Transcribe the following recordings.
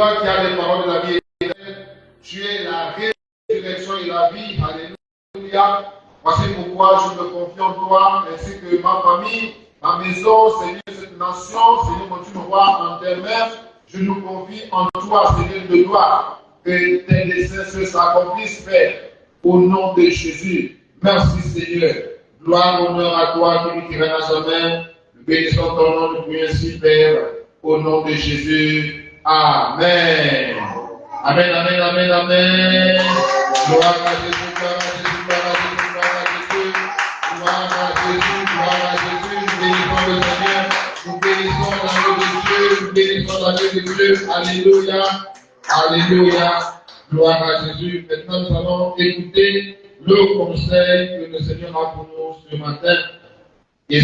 toi qui as les paroles de la vie éternelle, tu es la résurrection et la vie. Alléluia. Voici pourquoi je me confie en toi, ainsi que ma famille, ma maison, Seigneur, cette nation, Seigneur, quand tu me vois en terre-mère, je nous confie en toi, Seigneur de gloire, que tes desseins s'accomplissent, Père, au nom de Jésus. Merci, Seigneur. Gloire, honneur à toi, qui règne à jamais. Nous bénissons ton nom, nous prions ainsi, Père, au nom de Jésus. Amen. Amen, amen, amen, amen. Gloire à Jésus, gloire à Jésus, gloire à Jésus, gloire à Jésus. Gloire à Jésus, gloire à Jésus. Nous bénissons le Seigneur. Nous bénissons l'agneau de Dieu. Nous bénissons l'agneau de Dieu. Alléluia. Alléluia. Gloire à Jésus. Maintenant, nous allons écouter le conseil que le Seigneur a pour nous ce matin. Et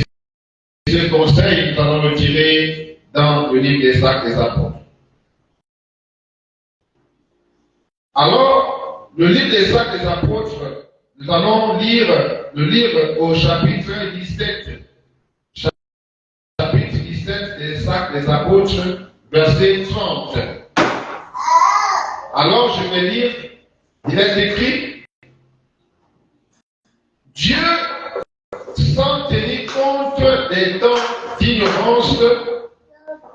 ce conseil, nous allons le tirer dans le livre des Actes des Apôtres. Alors, le livre des Actes des Apôtres, nous allons lire le livre au chapitre 17. Chapitre 17 des Actes des Apôtres, verset 30. Alors, je vais lire, il est écrit, Dieu, sans tenir compte des temps d'ignorance,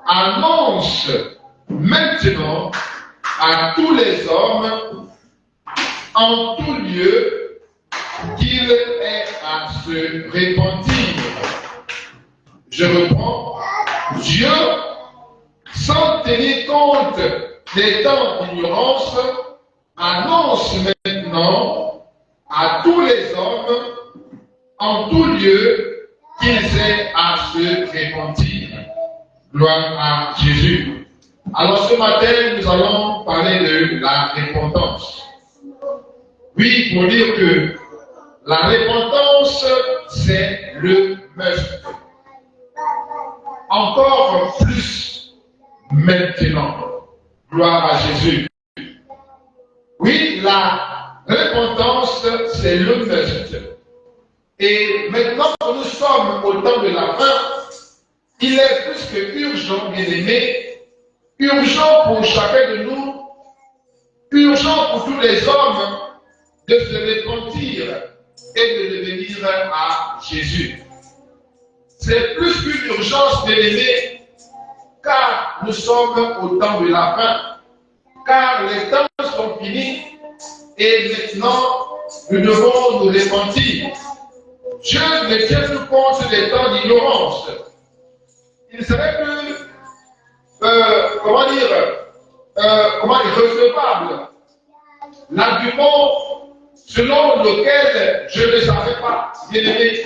annonce maintenant à tous les hommes, en tout lieu, qu'il est à se repentir. Je reprends. Dieu, sans tenir compte des temps d'ignorance, annonce maintenant à tous les hommes, en tout lieu, qu'ils aient à se repentir. Gloire à Jésus. Alors ce matin, nous allons parler de la repentance. Oui, pour dire que la repentance, c'est le must. Encore plus maintenant. Gloire à Jésus. Oui, la repentance, c'est le must. Et maintenant que nous sommes au temps de la fin, il est plus que urgent, bien aimé, urgent pour chacun de nous, urgent pour tous les hommes de se repentir et de devenir à Jésus. C'est plus qu'une urgence, bien aimé, car nous sommes au temps de la fin, car les temps sont finis et maintenant nous devons nous repentir. Dieu ne tient plus compte des temps d'ignorance. Il serait plus, recevable l'argument selon lequel je ne savais pas, bien aimé,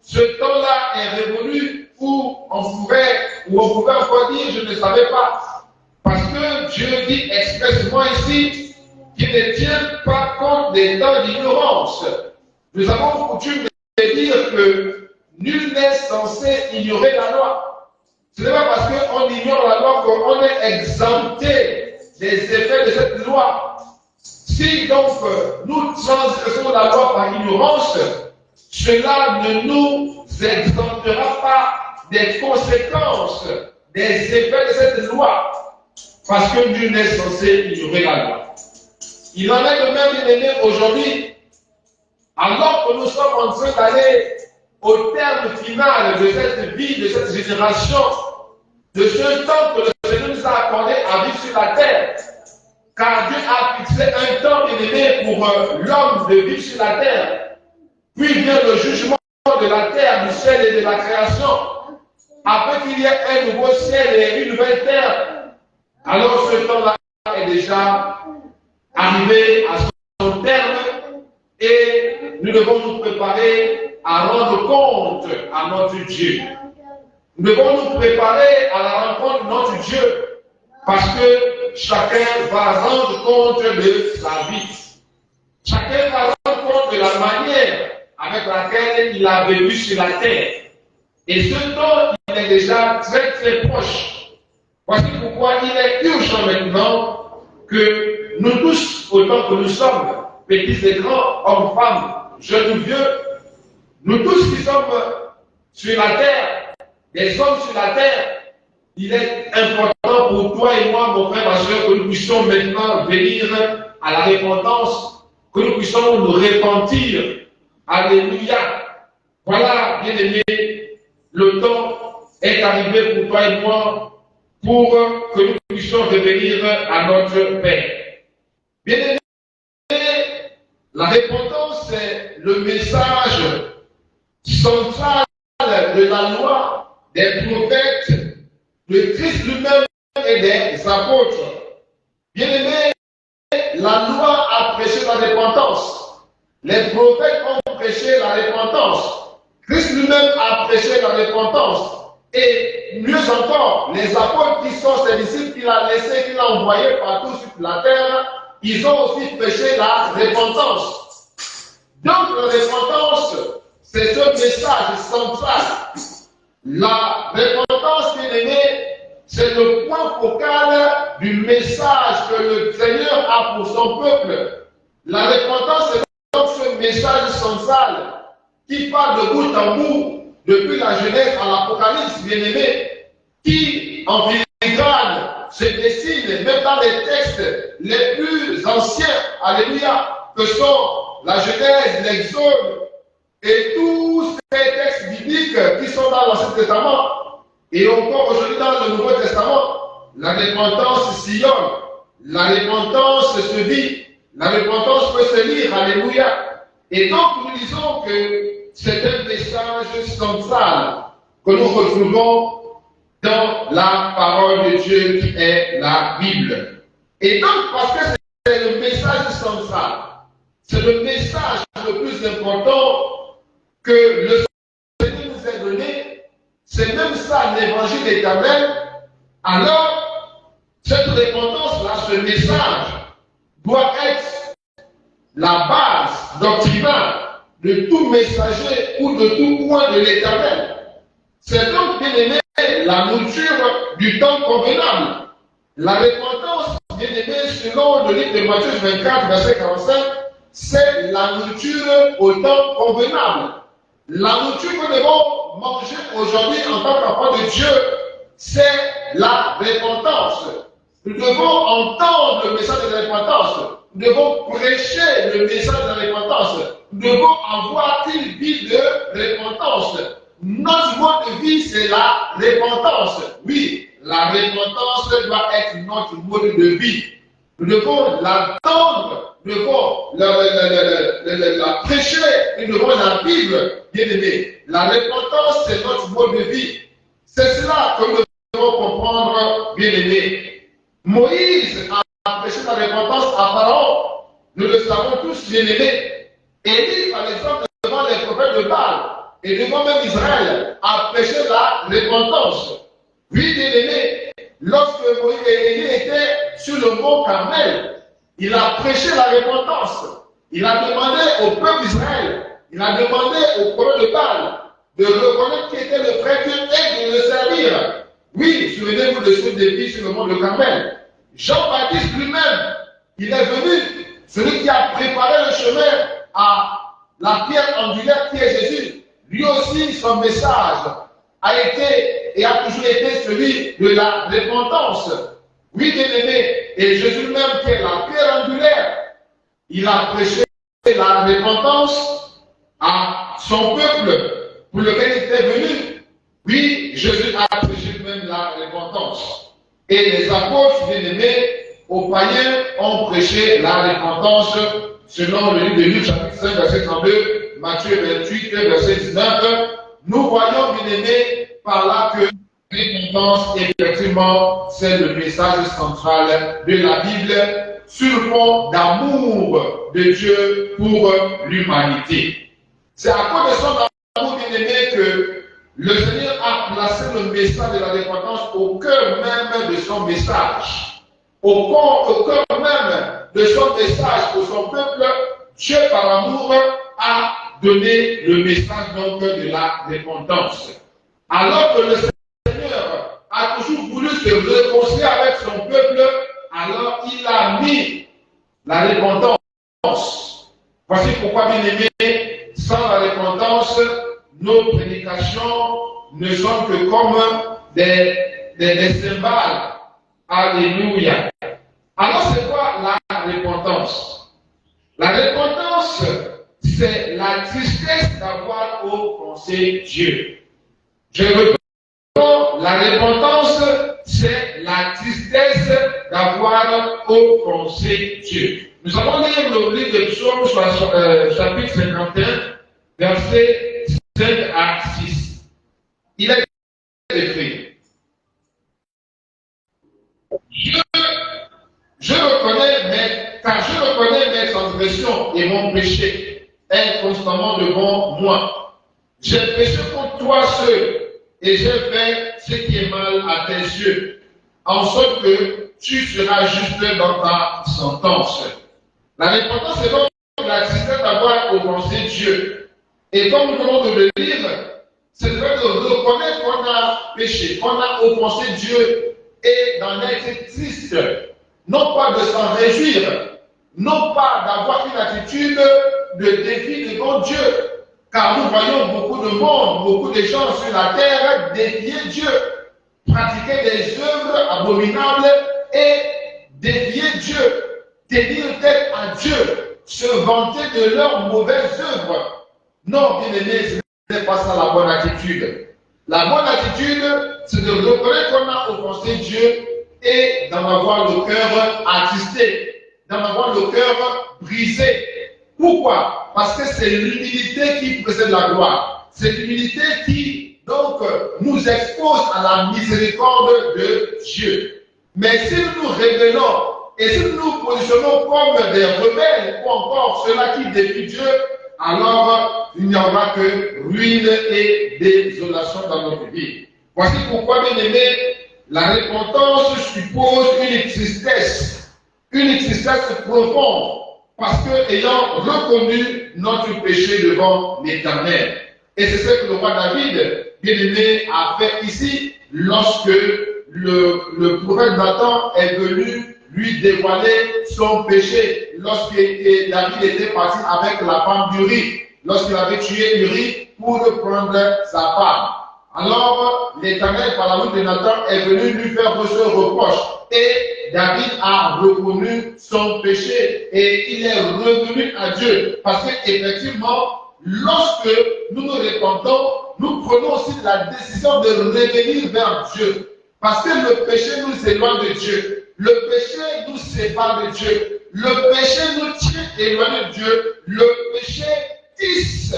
ce temps-là est révolu où on pouvait encore dire je ne savais pas. Parce que Dieu dit expressément ici qu'il ne tient pas compte des temps d'ignorance. Nous avons coutume de dire que nul n'est censé ignorer la loi. Ce n'est pas parce qu'on ignore la loi qu'on est exempté des effets de cette loi. Si donc nous transgressons la loi par ignorance, cela ne nous exemptera pas des conséquences, des effets de cette loi. Parce que nul n'est censé ignorer la loi. Il en est de même, bien aimé, aujourd'hui, alors que nous sommes en train d'aller au terme final de cette vie, de cette génération, de ce temps que le Seigneur nous a accordé à vivre sur la terre. Car Dieu a fixé un temps, bien aimé, pour l'homme de vivre sur la terre. Puis vient le jugement de la terre, du ciel et de la création. Après qu'il y ait un nouveau ciel et une nouvelle terre, alors ce temps-là est déjà arrivé à son terme et nous devons nous préparer à rendre compte à notre Dieu. Nous devons nous préparer à la rencontre de notre Dieu parce que chacun va rendre compte de sa vie. Chacun va rendre compte de la manière avec laquelle il a vécu sur la terre. Et ce temps, il est déjà très très proche. Voici pourquoi il est urgent maintenant que nous tous, autant que nous sommes, petits et grands, hommes, femmes, jeunes ou vieux, nous tous qui sommes sur la terre, des hommes sur la terre, il est important pour toi et moi, mon frère, ma soeur, que nous nous puissions maintenant venir à la repentance, que nous puissions nous repentir. Alléluia. Voilà, bien-aimé, le temps est arrivé pour toi et moi pour que nous puissions revenir à notre Père. Bien-aimé, la repentance, c'est le message central de la loi, des prophètes, de Christ lui-même et des apôtres. Bien-aimé, la loi a prêché la repentance. Les prophètes ont prêché la repentance. Christ lui-même a prêché la repentance. Et mieux encore, les apôtres qui sont ses disciples qu'il a laissés, qu'il a envoyés partout sur la terre, ils ont aussi prêché la repentance. Donc la repentance, c'est ce message central. La repentance, bien aimé, c'est le point focal du message que le Seigneur a pour son peuple. La repentance, c'est donc ce message central qui parle de bout en bout, depuis la Genèse à l'Apocalypse, bien-aimé, qui, en filigrane, se dessine, même dans les textes les plus anciens, alléluia, que sont la Genèse, l'Exode, et tous ces textes bibliques qui sont dans l'Ancien Testament, et encore aujourd'hui dans le Nouveau Testament. La repentance sillonne, la repentance se vit, la repentance peut se lire, alléluia. Et donc nous disons que c'est un message central que nous retrouvons dans la parole de Dieu qui est la Bible. Et donc, parce que c'est le message central, c'est le message le plus important que le Seigneur nous a donné, c'est même ça l'évangile éternel, alors cette repentance-là, ce message, doit être la base doctrinale de tout messager ou de tout point de l'éternel. C'est donc, bien aimé, la nourriture du temps convenable. La repentance, bien aimé, selon le livre de Matthieu 24, verset 45, c'est la nourriture au temps convenable. La nourriture que nous devons manger aujourd'hui en tant qu'enfant de Dieu, c'est la repentance. Nous devons entendre le message de la repentance. Nous devons prêcher le message de la repentance. Nous devons avoir une vie de repentance. Notre mode de vie, c'est la repentance. Oui, la repentance doit être notre mode de vie. Nous devons l'attendre, nous devons la prêcher, nous devons la vivre, bien aimé. La repentance, c'est notre mode de vie. C'est cela que nous devons comprendre, bien aimé. Moïse a prêché la repentance à Pharaon. Nous le savons tous, bien aimé. Élie, par exemple, devant les prophètes de Baal et devant même Israël, a prêché la repentance. Oui, bien aimé, lorsque Moïse et Élie étaient sur le mont Carmel, il a prêché la repentance. Il a demandé au peuple d'Israël, il a demandé au prophète de Baal de reconnaître qui était le vrai Dieu et de le servir. Oui, souvenez-vous de ce défi sur le mont de Carmel. Jean-Baptiste lui-même, il est venu, celui qui a préparé le chemin à la pierre angulaire qui est Jésus. Lui aussi, son message a été et a toujours été celui de la repentance. Oui, bien aimé, et Jésus même qui est la pierre angulaire, il a prêché la repentance à son peuple pour lequel il était venu. Oui, Jésus a prêché même la repentance. Et les apôtres, bien aimés, aux païens ont prêché la repentance selon le livre de Luc, chapitre 5, verset 32, Matthieu 28, verset 19. Nous voyons, bien aimés, par là que la repentance, effectivement, c'est le message central de la Bible sur le fond d'amour de Dieu pour l'humanité. C'est à cause de son amour, bien aimé, que le Seigneur a placé le message de la repentance au cœur même de son message. Au cœur même de son message pour son peuple, Dieu par amour a donné le message donc de la repentance. Alors que le Seigneur a toujours voulu se réconcilier avec son peuple, alors il a mis la repentance. Voici pourquoi, bien aimé, sans la repentance, nos prédications ne sont que comme des cymbales. Alléluia. Alors, c'est quoi la repentance? La repentance, c'est la tristesse d'avoir offensé Dieu. Je reprends, la repentance, c'est la tristesse d'avoir offensé Dieu. Nous allons lire le livre de Psaume chapitre 51, versets 5 à 6. Il est écrit: car je reconnais mes transgressions et mon péché est constamment devant moi. J'ai péché contre toi seul et j'ai fait ce qui est mal à tes yeux, en sorte que tu seras juste dans ta sentence. La repentance, c'est donc la tristesse d'avoir offensé Dieu. Et comme nous venons de le lire, c'est le fait de reconnaître qu'on a péché, qu'on a offensé Dieu et d'en être triste. Non pas de s'en réjouir, non pas d'avoir une attitude de défi devant Dieu. Car nous voyons beaucoup de monde, beaucoup de gens sur la terre défier Dieu, pratiquer des œuvres abominables et défier Dieu, tenir tête à Dieu, se vanter de leurs mauvaises œuvres. Non, bien aimé, ce n'est pas ça la bonne attitude. La bonne attitude, c'est de reconnaître qu'on a offensé Dieu et d'en avoir le cœur attristé, d'en avoir le cœur brisé. Pourquoi? Parce que c'est l'humilité qui précède la gloire. C'est l'humilité qui, donc, nous expose à la miséricorde de Dieu. Mais si nous nous révélons et si nous nous positionnons comme des rebelles ou encore ceux-là qui défient Dieu, alors il n'y aura que ruine et désolation dans notre vie. Voici pourquoi, bien aimé, la repentance suppose une tristesse profonde, parce que ayant reconnu notre péché devant l'Éternel. Et c'est ce que le roi David, bien aimé, a fait ici, lorsque le prophète Nathan est venu lui dévoiler son péché, lorsque David était parti avec la femme d'Uri, lorsqu'il avait tué Uri pour prendre sa femme. Alors, l'Éternel, par la bouche de Nathan, est venu lui faire ce reproche. Et David a reconnu son péché et il est revenu à Dieu. Parce qu'effectivement, lorsque nous nous repentons, nous prenons aussi la décision de revenir vers Dieu. Parce que le péché nous éloigne de Dieu. Le péché nous sépare de Dieu. Le péché nous tient éloigné de Dieu. Le péché tisse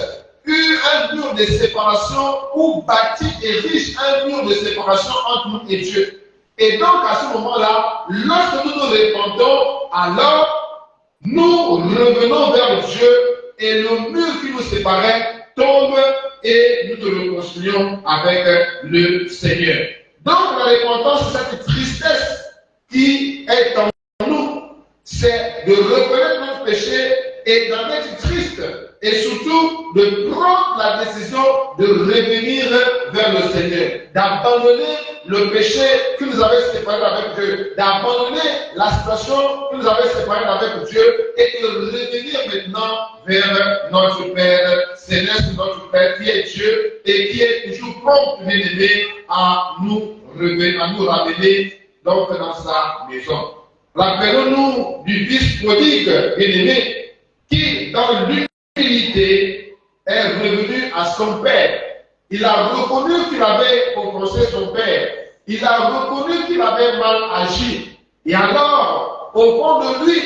un mur de séparation ou bâtit et riche un mur de séparation entre nous et Dieu. Et donc à ce moment-là, lorsque nous nous repentons, alors nous revenons vers Dieu et le mur qui nous séparait tombe et nous nous réconcilions avec le Seigneur. Donc la repentance, c'est cette tristesse qui est en nous, c'est de reconnaître notre péché et d'en être triste. Et surtout de prendre la décision de revenir vers le Seigneur, d'abandonner le péché qui nous avait séparés avec Dieu, d'abandonner la situation qui nous avait séparés avec Dieu et de revenir maintenant vers notre Père Céleste, notre Père qui est Dieu et qui est toujours prompt, bien aimé, à nous ramener donc dans sa maison. Rappelons-nous du fils prodigue, bien aimé, qui dans l'unité est revenu à son père. Il a reconnu qu'il avait offensé son père. Il a reconnu qu'il avait mal agi. Et alors, au fond de lui,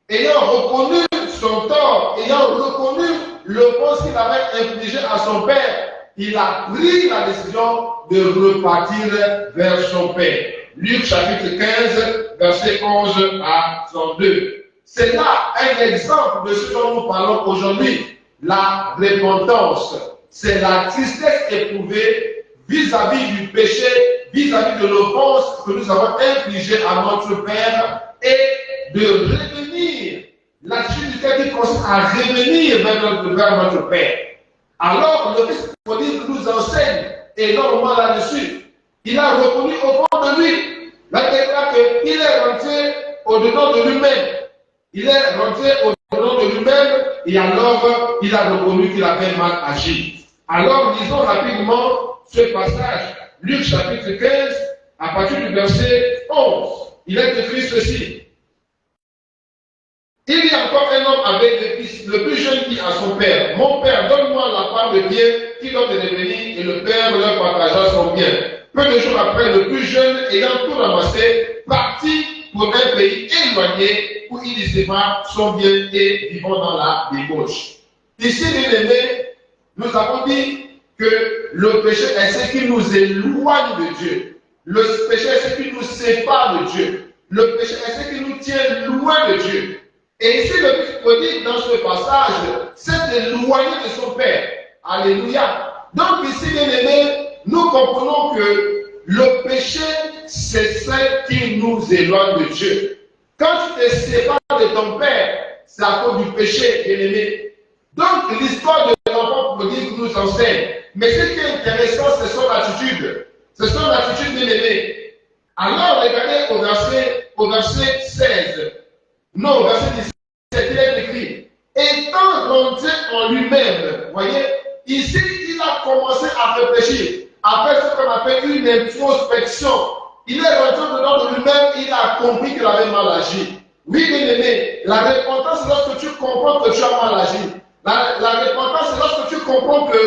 ayant reconnu son tort, ayant reconnu l'offense qu'il avait infligée à son père, il a pris la décision de repartir vers son père. Luc chapitre 15, verset 11 à 32. C'est là un exemple de ce dont nous parlons aujourd'hui. La repentance, c'est la tristesse éprouvée vis-à-vis du péché, vis-à-vis de l'offense que nous avons infligée à notre Père et de revenir, l'attitude du cœur qui consiste à revenir vers notre Père. Alors, le Fils prodigue nous enseigne énormément là-dessus. Il a reconnu au fond de lui, là qu'il est rentré au-dedans de lui-même. Il est rentré au-dedans de lui-même et alors il a reconnu qu'il avait mal agi. Alors lisons rapidement ce passage, Luc chapitre 15, à partir du verset 11. Il est écrit ceci. le plus jeune dit à son père, mon père, donne-moi la part de bien qui doit me revenir, et le père leur partagea son bien. Peu de jours après, le plus jeune, ayant tout ramassé, partit pour un pays éloigné où il y sépare son bien et vivant dans la débauche. Ici, bien aimés, nous avons dit que le péché est ce qui nous éloigne de Dieu. Le péché est ce qui nous sépare de Dieu. Le péché est ce qui nous tient loin de Dieu. Et ici, le fils prodigue, dans ce passage, s'est éloigné de son Père. Alléluia. Donc ici, bien aimés, nous comprenons que le péché, c'est ce qui nous éloigne de Dieu. Quand tu te sépares de ton Père, c'est à cause du péché, bien aimé. Donc l'histoire de l'enfant prodigue nous enseigne. Mais ce qui est intéressant, c'est son attitude. C'est son attitude, bien aimé. Alors, regardez au verset 16. Non, au verset 17, il est écrit. Étant rentré en lui-même, voyez, ici, il a commencé à réfléchir. Après ce qu'on appelle une introspection, il est rentré dedans de lui-même, il a compris qu'il avait mal agi. Oui, bien aimé, la repentance, c'est lorsque tu comprends que tu as mal agi. La repentance, c'est lorsque tu comprends que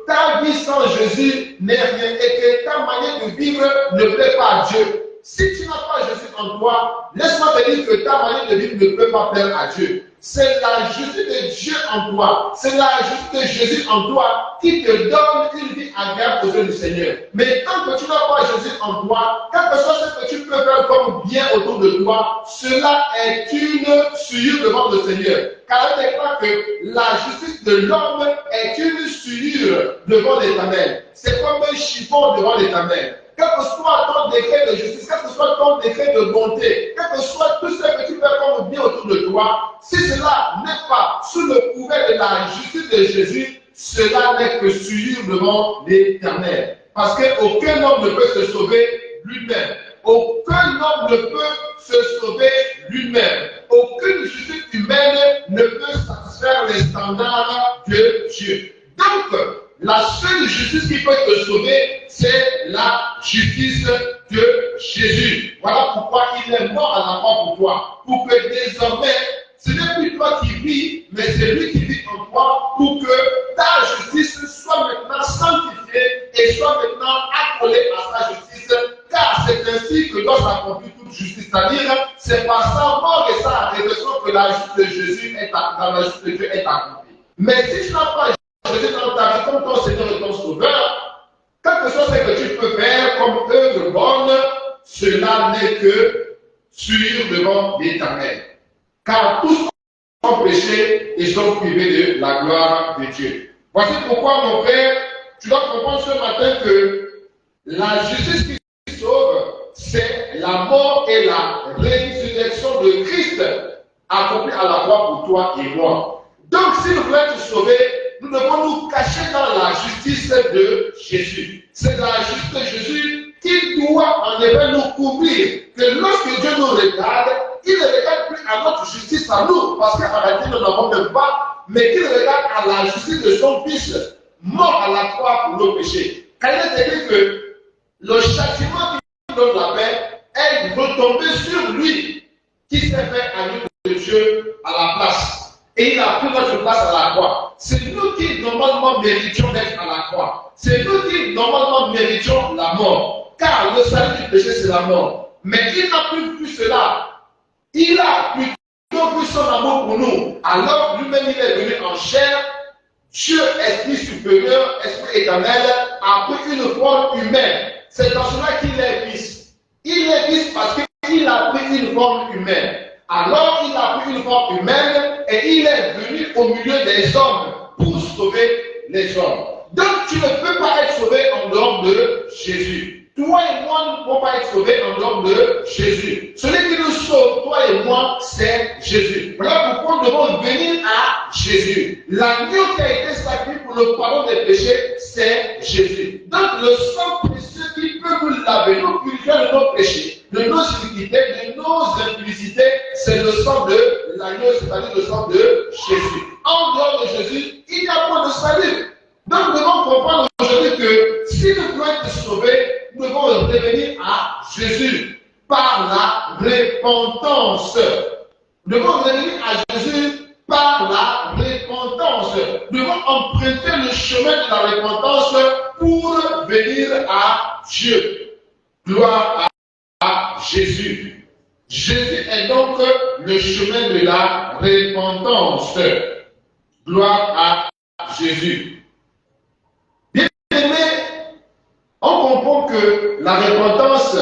ta vie sans Jésus n'est rien et que ta manière de vivre ne plaît pas à Dieu. Si tu n'as pas Jésus en toi, laisse-moi te dire que ta manière de vivre ne peut pas plaire à Dieu. C'est la justice de Dieu en toi, c'est la justice de Jésus en toi qui te donne une vie agréable aux yeux du Seigneur. Mais tant que tu n'as pas Jésus en toi, quelque chose que tu peux faire comme bien autour de toi, cela est une souillure devant le Seigneur. Car il déclare que la justice de l'homme est une souillure devant l'Éternel. C'est comme un chiffon devant l'Éternel. Quel que soit ton décret de justice, quel que soit ton décret de bonté, quel que soit tout ce que tu fais comme bien autour de toi, si cela n'est pas sous le couvert de la justice de Jésus, cela n'est que souillure devant l'Éternel. Parce qu'aucun homme ne peut se sauver lui-même. Aucun homme ne peut se sauver lui-même. Aucune justice humaine ne peut satisfaire les standards de Dieu. Donc, la seule justice qui peut te sauver, c'est la justice de Jésus. Voilà pourquoi il est mort à la croix pour toi. Pour que désormais, ce n'est plus toi qui vis, mais c'est lui qui vit en toi, pour que ta justice soit maintenant sanctifiée et soit maintenant accolée à sa justice, car c'est ainsi que doit s'accomplir toute justice. C'est-à-dire, c'est par sa mort et sa résurrection que la justice de Jésus est dans la justice de Dieu est accomplie. Mais si tu n'as pas Jésus dans ta vie comme ton Seigneur et ton Sauveur, quelque chose que tu peux faire comme œuvre bonne, cela n'est que sur devant l'Éternel. Car tous ont péché et sont privés de la gloire de Dieu. Voici pourquoi, mon frère, tu dois comprendre ce matin que la justice qui sauve, c'est la mort et la résurrection de Christ accomplie à la croix pour toi et moi. Donc, si nous voulons être sauvés, nous devons nous cacher dans la justice de Jésus. C'est la justice de Jésus qui doit en effet nous couvrir. Que lorsque Dieu nous regarde, il ne regarde plus à notre justice à nous, parce qu'en réalité nous n'avons même pas, mais qu'il regarde à la justice de son Fils, mort à la croix pour nos péchés. Car il est écrit que le châtiment qui nous donne la paix est retombé sur lui, qui s'est fait à nous de Dieu à la place. Et il a pris notre place à la croix. C'est nous qui normalement méritions d'être à la croix. C'est nous qui normalement méritions la mort. Car le salut du péché, c'est la mort. Mais il n'a plus vu cela. Il a plutôt vu son amour pour nous. Alors lui-même, il est venu en chair. Dieu, esprit supérieur, esprit éternel, a pris une forme humaine. C'est dans cela qu'il est fils. Il est fils parce qu'il a pris une forme humaine. Alors il a pris une forme humaine et il est venu au milieu des hommes pour sauver les hommes. Donc tu ne peux pas être sauvé en dehors de Jésus. Toi et moi, nous ne pouvons pas être sauvés en dehors de Jésus. Celui qui nous sauve, toi et moi, c'est Jésus. Voilà pourquoi nous devons venir à Jésus. L'agneau qui a été sacrifié pour le pardon des péchés, c'est Jésus. Donc le sang précieux qui peut nous laver, nous purifier de nos péchés, de nos iniquités, de nos impudicités, c'est le sang de l'agneau, c'est-à-dire le sang de Jésus. En dehors de Jésus, il n'y a pas de salut. Donc nous devons comprendre aujourd'hui que si nous voulons être sauvés, nous devons revenir à Jésus par la repentance. Nous devons revenir à Jésus par la devons emprunter le chemin de la repentance pour venir à Dieu. Gloire à Jésus. Jésus est donc le chemin de la repentance. Gloire à Jésus. Bien aimé, on comprend que la repentance,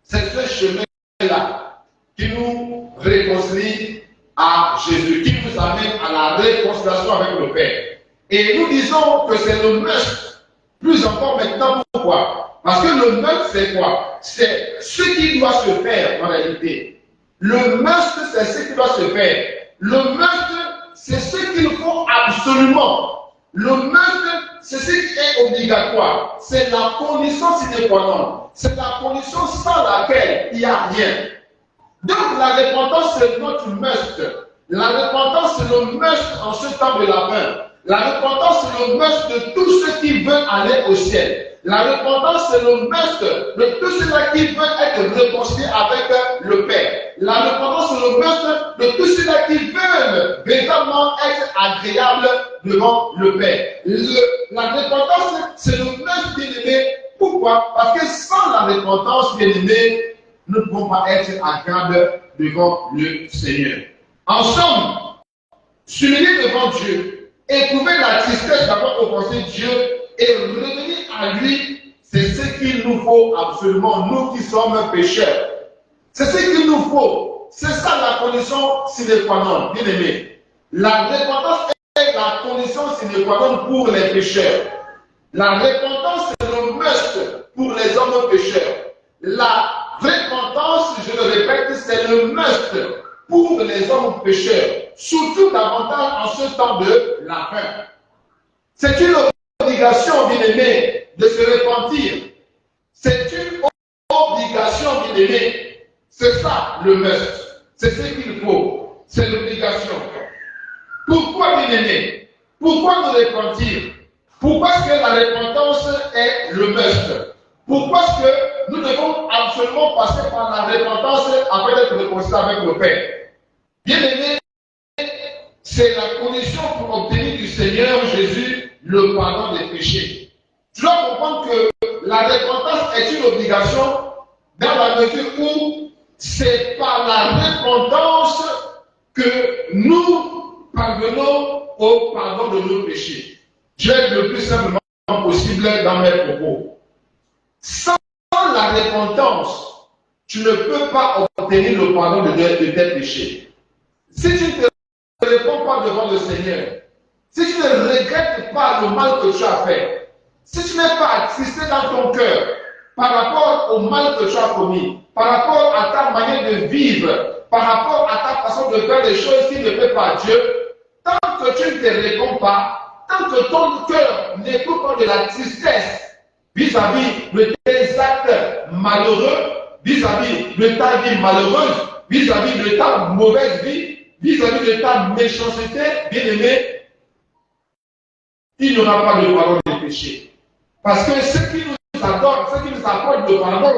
c'est ce chemin-là qui nous réconcilie à Jésus, qui nous amène à la réconciliation avec le Père. Et nous disons que c'est le must, plus encore maintenant. Pourquoi? Parce que le must, c'est quoi? C'est ce qui doit se faire en réalité. Le must, c'est ce qui doit se faire. Le must, c'est ce qu'il faut absolument. Le must, c'est ce qui est obligatoire. C'est la condition sine qua non. C'est la condition sans laquelle il n'y a rien. Donc la repentance, c'est notre must. La repentance, c'est le must en ce temps de la fin. La repentance, c'est le must de tous ceux qui veulent aller au ciel. La repentance, c'est le must de tous ceux-là qui veulent être réconciliés avec le Père. La repentance, c'est le must de tous ceux-là qui veulent véritablement être agréables devant le Père. La repentance, c'est le must, bien-aimé. Pourquoi? Parce que sans la repentance, bien-aimé, nous ne pouvons pas être agréables devant le Seigneur. En somme, s'humilier devant Dieu, éprouver la tristesse d'avoir offensé Dieu et revenir à lui, c'est ce qu'il nous faut absolument, nous qui sommes pécheurs. C'est ce qu'il nous faut. C'est ça la condition sine qua non, bien aimé. La repentance est la condition sine qua non pour les pécheurs. La repentance, c'est le must pour les hommes pécheurs. La repentance, je le répète, c'est le must pour les hommes pécheurs, surtout davantage en ce temps de la fin. C'est une obligation, bien-aimé, de se repentir. C'est une obligation, bien-aimé. C'est ça le must. C'est ce qu'il faut. C'est l'obligation. Pourquoi, bien-aimé? Pourquoi nous repentir? Pourquoi est-ce que la repentance est le must? Pourquoi est-ce que nous devons absolument passer par la repentance afin d'être réconciliés avec le Père? Bien aimé, c'est la condition pour obtenir du Seigneur Jésus le pardon des péchés. Tu dois comprendre que la repentance est une obligation dans la mesure où c'est par la repentance que nous parvenons au pardon de nos péchés. Je vais être le plus simplement possible dans mes propos. Sans la repentance, tu ne peux pas obtenir le pardon de tes péchés. Si tu ne te réponds pas devant le Seigneur, si tu ne regrettes pas le mal que tu as fait, si tu n'es pas attristé dans ton cœur par rapport au mal que tu as commis, par rapport à ta manière de vivre, par rapport à ta façon de faire les choses qui ne plaisent pas à Dieu, tant que tu ne te réponds pas, tant que ton cœur n'éprouve pas de la tristesse vis-à-vis de tes actes malheureux, vis-à-vis de ta vie malheureuse, vis-à-vis de ta mauvaise vie, vis-à-vis de ta méchanceté, bien-aimé, il n'y aura pas de pardon des péchés. Parce que ce qui nous accorde, ce qui nous accorde le pardon,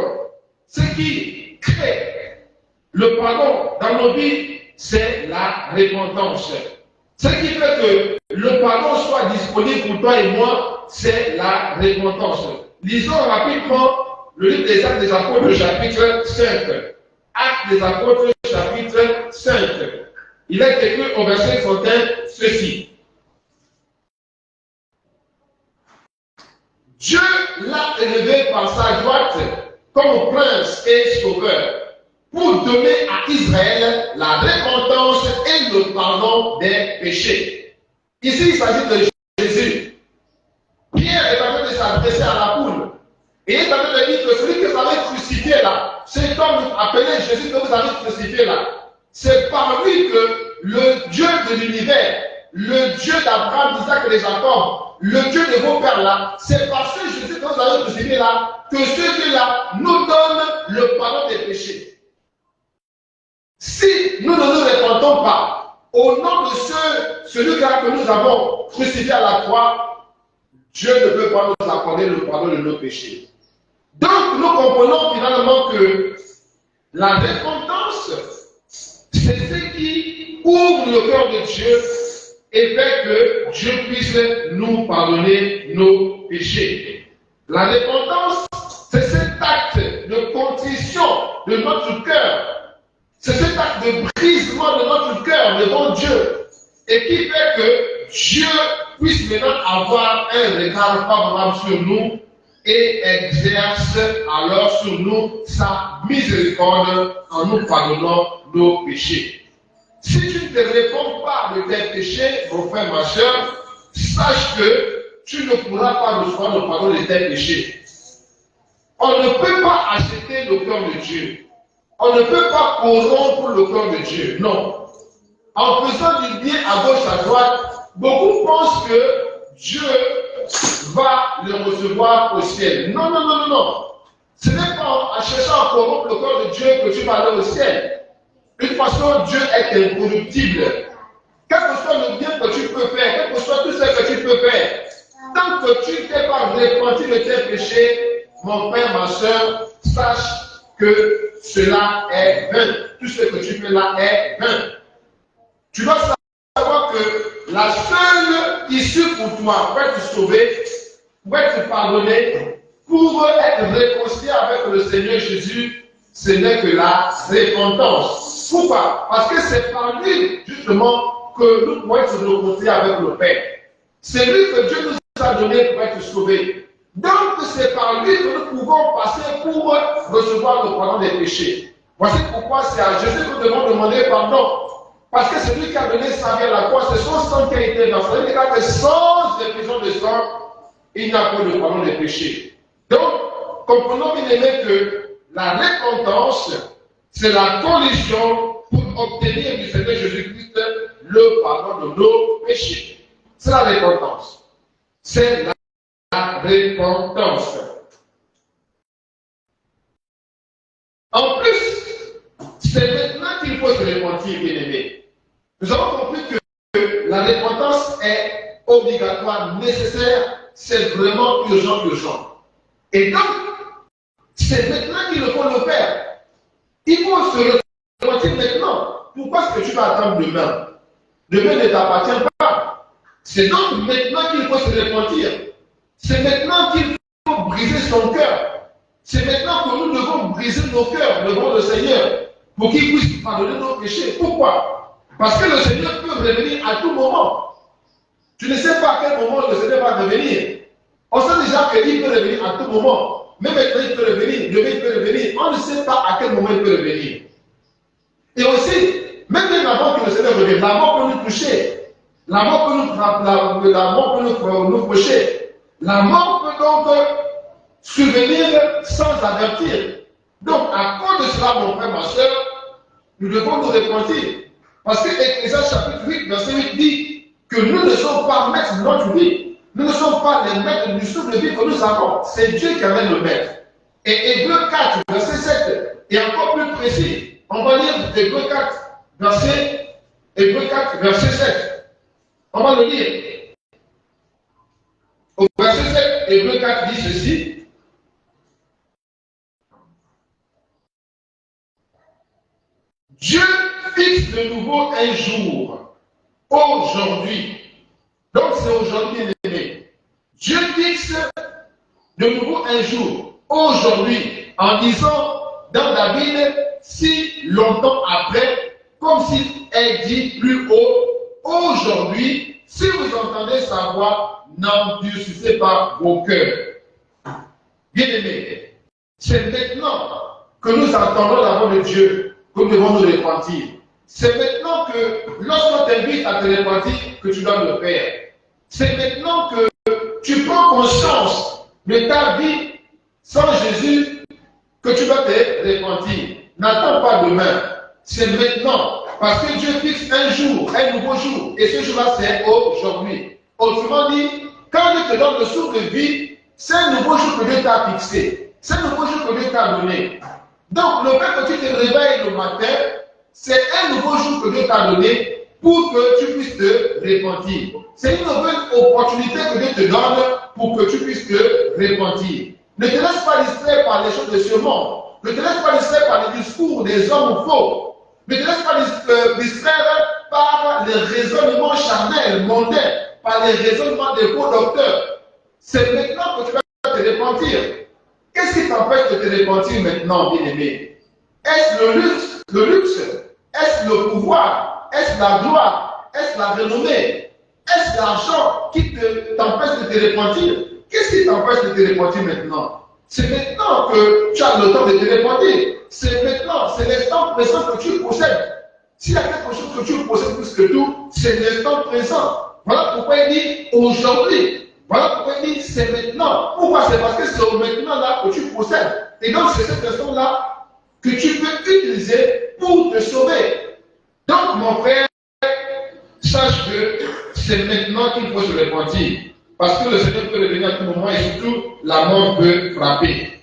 ce qui crée le pardon dans nos vies, c'est la repentance. Ce qui fait que le pardon soit disponible pour toi et moi, c'est la repentance. Lisons rapidement le livre des Actes des Apôtres, chapitre 5. Actes des Apôtres, chapitre 5. Il est écrit au verset 61 ceci. Dieu l'a élevé par sa droite comme prince et sauveur pour donner à Israël la repentance et le pardon des péchés. Ici, il s'agit de Jésus. Pierre est en train de s'adresser à la foule. Et il est en train de dire que celui que vous avez crucifié là, cet homme appelé Jésus que vous avez crucifié là, c'est par lui que le Dieu de l'univers, le Dieu d'Abraham, d'Isaac et de Jacob, le Dieu de vos pères là, c'est par ce Jésus que vous avez crucifié là, que ce Dieu-là nous donne le pardon des péchés. Si nous ne nous répandons pas au nom de celui-là que nous avons crucifié à la croix, Dieu ne peut pas nous accorder le pardon de nos péchés. Donc nous comprenons finalement que la repentance, c'est ce qui ouvre le cœur de Dieu et fait que Dieu puisse nous pardonner nos péchés. La repentance, c'est cet acte de contrition de notre cœur. C'est cet acte de brisement de notre cœur devant Dieu. Et qui fait que Dieu puisse maintenant avoir un regard favorable sur nous et exerce alors sur nous sa miséricorde en nous pardonnant nos péchés. Si tu ne te réponds pas de tes péchés, mon frère, ma soeur, sache que tu ne pourras pas recevoir le pardon de tes péchés. On ne peut pas acheter le cœur de Dieu. On ne peut pas corrompre le cœur de Dieu. Non. En faisant du bien à gauche, à droite, beaucoup pensent que Dieu va le recevoir au ciel. Non, non, non, non, non. Ce n'est pas en cherchant à corrompre le cœur de Dieu que tu vas aller au ciel. Une façon, Dieu est incorruptible. Quel que soit le bien que tu peux faire, quel que soit tout ce que tu peux faire, tant que tu ne t'es pas repenti de tes péchés, mon frère, ma soeur, sache que cela est vain. Tout ce que tu fais là est vain. Tu dois savoir que la seule issue pour toi, pour être sauvé, pour être pardonné, pour être réconcilié avec le Seigneur Jésus, ce n'est que la repentance. Pourquoi? Parce que c'est par lui, justement, que nous pouvons être réconciliés avec le Père. C'est lui que Dieu nous a donné pour être sauvés. Donc, c'est par lui que nous pouvons passer pour recevoir le pardon des péchés. Voici pourquoi c'est à Jésus que nous devons demander pardon. Parce que c'est lui qui a donné sa vie à la croix, c'est son sang qui a été versé. Il dit que sans effusion de sang, il n'y a pas de pardon des péchés. Donc, comprenons bien aimé que la repentance, c'est la condition pour obtenir du Seigneur Jésus-Christ le pardon de nos péchés. C'est la repentance. C'est la repentance. En plus, c'est maintenant qu'il faut se repentir, bien aimé. Nous avons compris que la repentance est obligatoire, nécessaire, c'est vraiment urgent, urgent. Et donc, c'est maintenant qu'il faut le faire. Il faut se repentir maintenant. Pourquoi est-ce que tu vas attendre demain? Demain ne t'appartient pas. C'est donc maintenant qu'il faut se repentir. C'est maintenant qu'il faut briser son cœur. C'est maintenant que nous devons briser nos cœurs devant le Seigneur pour qu'il puisse pardonner nos péchés. Pourquoi? Parce que le Seigneur peut revenir à tout moment. Tu ne sais pas à quel moment le Seigneur va revenir. On sait déjà qu'il peut revenir à tout moment. Même maintenant, il peut revenir. Demain, il peut revenir. On ne sait pas à quel moment il peut revenir. Et aussi, même avant que le Seigneur revienne, la mort peut nous toucher. La mort peut nous toucher. La mort peut donc survenir sans avertir. Donc, à cause de cela, mon frère, ma soeur, nous devons nous repentir. Parce que Ecclésiaste chapitre 8, verset 8 dit que nous ne sommes pas maîtres de notre vie. Nous ne sommes pas les maîtres du souffle de vie que nous avons. C'est Dieu qui amène le maître. Et Hébreux 4, verset 7 est encore plus précis. On va lire Hébreux 4, verset 7. On va le lire. Au verset 7, Hébreux 4 dit ceci. Dieu fixe de nouveau un jour, aujourd'hui. Donc c'est aujourd'hui, aimé. Dieu fixe de nouveau un jour, aujourd'hui, en disant dans David, si longtemps après, comme s'il est dit plus haut, aujourd'hui, si vous entendez sa voix, n'endurcissez pas vos cœurs. Bien aimé, c'est maintenant que nous entendons la voix de Dieu que nous devons nous repentir. C'est maintenant que, lorsqu'on t'invite à te repentir, que tu dois le faire. C'est maintenant que tu prends conscience de ta vie sans Jésus que tu dois te repentir. N'attends pas demain. C'est maintenant. Parce que Dieu fixe un jour, un nouveau jour. Et ce jour-là, c'est aujourd'hui. Autrement dit, quand Dieu te donne le souffle de vie, c'est un nouveau jour que Dieu t'a fixé. C'est un nouveau jour que Dieu t'a donné. Donc, le fait que tu te réveilles le matin, c'est un nouveau jour que Dieu t'a donné pour que tu puisses te repentir. C'est une nouvelle opportunité que Dieu te donne pour que tu puisses te repentir. Ne te laisse pas distraire par les choses de ce monde. Ne te laisse pas distraire par les discours des hommes faux. Ne te laisse pas distraire par des raisonnements charnels, mondains, par les raisonnements des faux docteurs. C'est maintenant que tu vas te repentir. Qu'est-ce qui t'empêche de te repentir maintenant, bien-aimé? Est-ce le luxe? Est-ce le pouvoir? Est-ce la gloire? Est-ce la renommée? Est-ce l'argent qui t'empêche de te repentir? Qu'est-ce qui t'empêche de te repentir maintenant? C'est maintenant que tu as le temps de te repentir. C'est maintenant, c'est l'instant présent que tu possèdes. S'il y a quelque chose que tu possèdes plus que tout, c'est l'instant présent. Voilà pourquoi il dit aujourd'hui. Voilà pourquoi il dit c'est maintenant. Pourquoi? C'est parce que c'est maintenant là que tu possèdes. Et donc c'est cette instant-là que tu peux utiliser pour te sauver. Donc mon frère, sache que c'est maintenant qu'il faut se repentir. Parce que le Seigneur peut revenir à tout moment et surtout la mort peut frapper.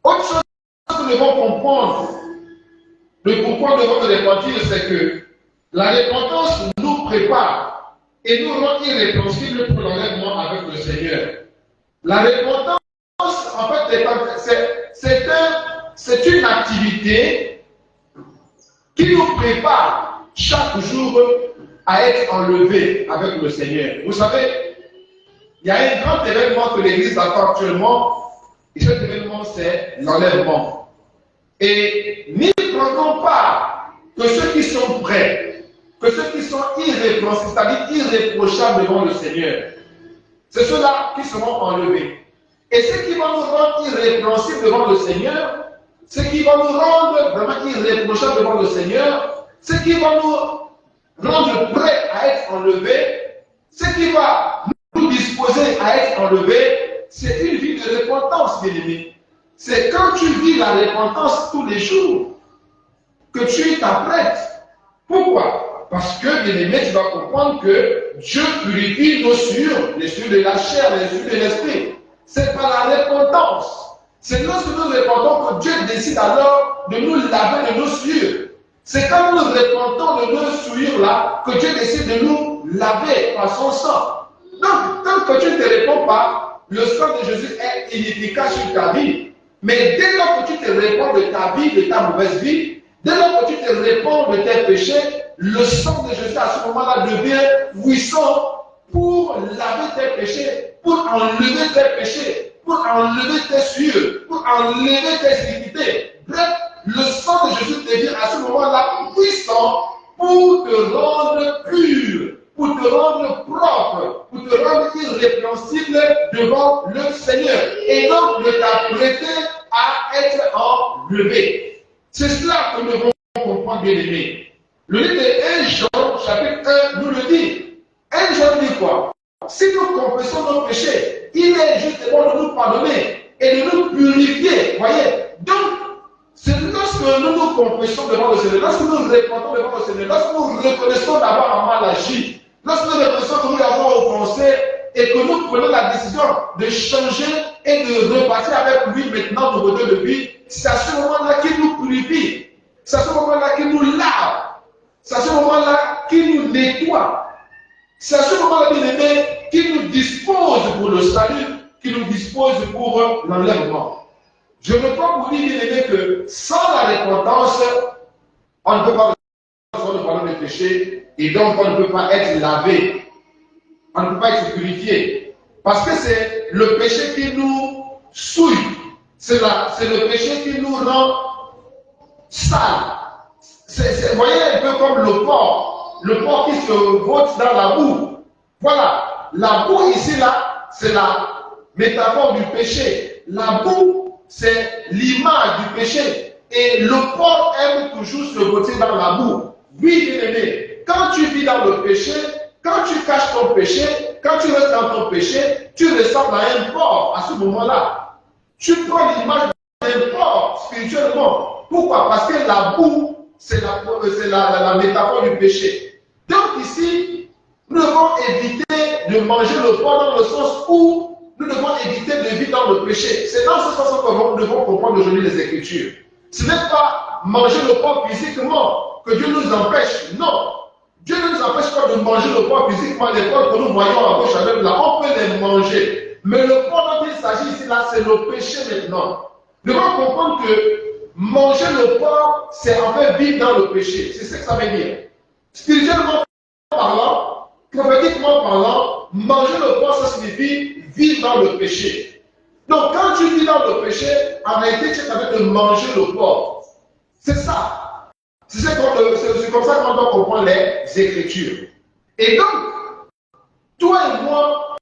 Autre chose que nous devons comprendre, le pourquoi nous devons se repentir, c'est que la repentance nous prépare et nous rend irrépréhensibles pour l'enlèvement avec le Seigneur. La repentance, en fait, c'est une activité qui nous prépare chaque jour à être enlevé avec le Seigneur. Vous savez, il y a un grand événement que l'Église attend actuellement, et cet événement, c'est l'enlèvement. Et n'y prendront pas que ceux qui sont prêts, que ceux qui sont irrépréhensibles, c'est-à-dire irréprochables devant le Seigneur. C'est ceux-là qui seront enlevés. Et ceux qui vont nous rendre irrépréhensibles devant le Seigneur, ceux qui vont nous rendre vraiment irréprochables devant le Seigneur, ceux qui vont nous rendre prêts à être enlevés, ceux qui vont nous disposer à être enlevés, c'est une vie de repentance, bien aimé. C'est quand tu vis la repentance tous les jours que tu t'apprêtes. Pourquoi? Parce que, bien aimé, tu vas comprendre que Dieu purifie nos sueurs, les sueurs de la chair, les sueurs de l'esprit. C'est par la repentance. C'est lorsque nous repentons que Dieu décide alors de nous laver de nos sueurs. C'est quand nous repentons de nos sueurs là que Dieu décide de nous laver par son sang. Donc, tant que tu ne te réponds pas, le sang de Jésus est inefficace sur ta vie. Mais dès lors que tu te réponds de ta vie, de ta mauvaise vie, dès lors que tu te réponds de tes péchés, le sang de Jésus à ce moment-là devient puissant pour laver tes péchés, pour enlever tes péchés, pour enlever tes sueurs, pour enlever tes iniquités. Bref, le sang de Jésus devient à ce moment-là puissant pour te rendre pur, pour te rendre propre, pour te rendre irrépréhensible devant le Seigneur. Et donc de t'apprêter à être enlevé. C'est cela que nous devons comprendre, bien aimé. Le livre de 1 Jean, chapitre 1, nous le dit. 1 Jean dit quoi? Si nous confessons nos péchés, il est justement de nous pardonner et de nous purifier. Voyez? Donc, c'est lorsque nous nous confessons devant le Seigneur, lorsque nous répondons devant le Seigneur, lorsque nous reconnaissons d'avoir mal agi, lorsque nous reconnaissons que nous l'avons offensé et que nous prenons la décision de changer et de repartir avec lui maintenant nos modèles de vie, c'est à ce moment-là qu'il nous purifie, c'est à ce moment-là qu'il nous lave, c'est à ce moment-là qu'il nous nettoie, c'est à ce moment-là, bien aimé, qu'il nous dispose pour le salut, qu'il nous dispose pour l'enlèvement. Je ne peux pas vous dire, bien aimé, que sans la repentance, on ne peut pas recevoir le pardon des péchés et donc on ne peut pas être lavé. On ne peut pas être purifié. Parce que c'est le péché qui nous souille. C'est le péché qui nous rend sale. Vous voyez un peu comme le porc qui se vote dans la boue. Voilà. La boue ici, là, c'est la métaphore du péché. La boue, c'est l'image du péché. Et le porc aime toujours se voter dans la boue. Oui, bien aimé, quand tu vis dans le péché, quand tu caches ton péché, quand tu restes dans ton péché, tu ressembles à un porc à ce moment-là. Tu prends l'image d'un porc spirituellement. Pourquoi? Parce que la boue, c'est la métaphore du péché. Donc ici, nous devons éviter de manger le porc dans le sens où nous devons éviter de vivre dans le péché. C'est dans ce sens que nous devons comprendre aujourd'hui les Écritures. Ce n'est pas manger le porc physiquement que Dieu nous empêche. Non. Dieu ne nous empêche pas de manger le porc physiquement. Les porcs que nous voyons à gauche à droite, là, on peut les manger. Mais le porc dont il s'agit ici, là, c'est le péché maintenant. Nous devons comprendre que manger le porc, c'est en fait vivre dans le péché. C'est ce que ça veut dire. Spirituellement parlant, prophétiquement parlant, manger le porc, ça signifie vivre dans le péché. Donc quand tu vis dans le péché, en réalité, tu es en train de manger le porc. C'est ça. C'est comme ça qu'on doit comprendre les Écritures. Et donc, toi et moi,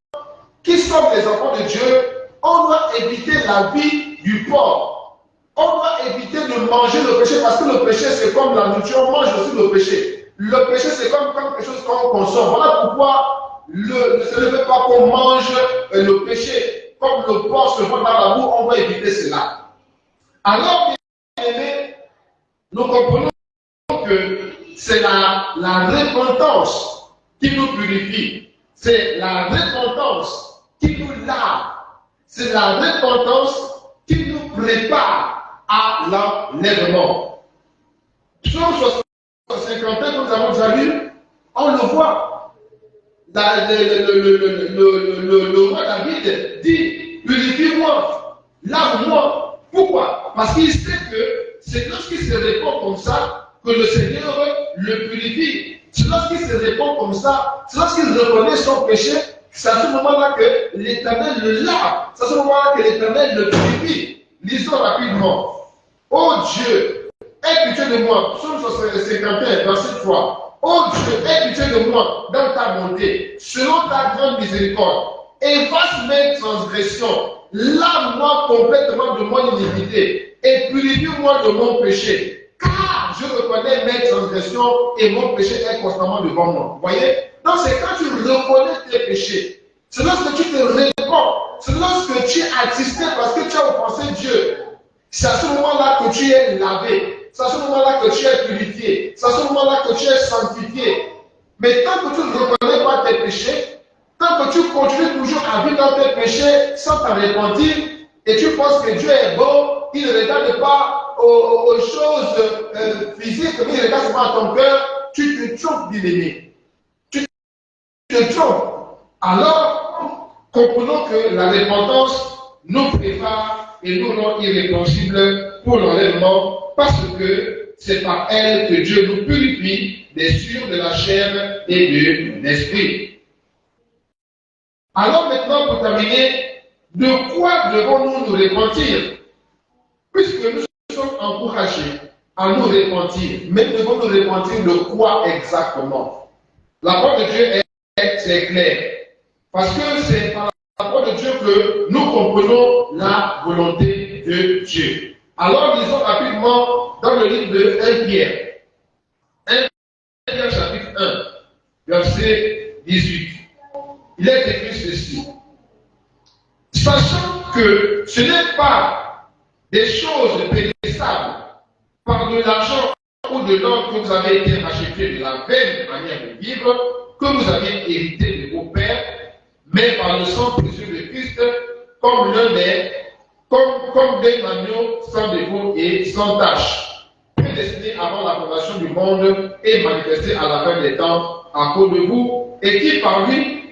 qui sommes les enfants de Dieu, on doit éviter la vie du porc. On doit éviter de manger le péché parce que le péché, c'est comme la nourriture, on mange aussi le péché. Le péché, c'est comme quelque chose qu'on consomme. Voilà pourquoi ce ne veut pas qu'on mange le péché. Comme le porc se voit dans la boue, on doit éviter cela. Alors, bien aimés, nous comprenons que c'est la repentance qui nous purifie. C'est la repentance qui nous lave. C'est la repentance qui nous prépare à l'enlèvement. Psaume 51 que nous avons déjà lu, on le voit. Le roi David dit, purifie-moi, lave-moi. Pourquoi? Parce qu'il sait que c'est lorsqu'il se répand comme ça que le Seigneur le purifie. C'est lorsqu'il se répand comme ça, c'est lorsqu'il reconnaît son péché, c'est à ce moment-là que l'Éternel le lave. C'est à ce moment-là que l'Éternel le purifie. Lisons rapidement. Oh Dieu, aie pitié de moi. Psaume 51, verset 3. Oh Dieu, aie pitié de moi dans ta bonté, selon ta grande miséricorde. Efface mes transgressions. Lave-moi complètement de mon iniquité et purifie-moi de mon péché. Car je reconnais mes transgressions et mon péché est constamment devant moi. Vous voyez? Donc c'est quand tu reconnais tes péchés. C'est lorsque tu te réponds. C'est lorsque tu es attristé parce que tu as offensé Dieu. C'est à ce moment-là que tu es lavé. C'est à ce moment-là que tu es purifié. C'est à ce moment-là que tu es sanctifié. Mais tant que tu ne reconnais pas tes péchés, tant que tu continues toujours à vivre dans tes péchés sans t'en repentir, et tu penses que Dieu est bon, il ne regarde pas aux choses physiques, mais il regarde seulement à ton cœur, tu te trompes, bien-aimé. Tu te trompes. Alors, comprenons que la repentance nous prépare et nous rend irréprochables pour l'enlèvement, parce que c'est par elle que Dieu nous purifie des souillures de la chair et de l'esprit. Alors maintenant, pour terminer, de quoi devons-nous nous repentir? Puisque nous sommes encouragés à nous repentir, mais devons nous repentir de quoi exactement? La parole de Dieu c'est clair. Parce que c'est par la parole de Dieu que nous comprenons la volonté de Dieu. Alors lisons rapidement dans le livre de 1 Pierre. 1 Pierre chapitre 1, verset 18. Il est écrit ceci. Sachant que ce n'est pas des choses périssables par de l'argent ou de l'or que vous avez été rachetés de la vaine manière de vivre que vous avez hérité de vos pères, mais par le sang précieux de Christ, comme des agneaux sans défaut et sans tache, prédestinés avant la fondation du monde et manifestés à la fin des temps à cause de vous, et qui par lui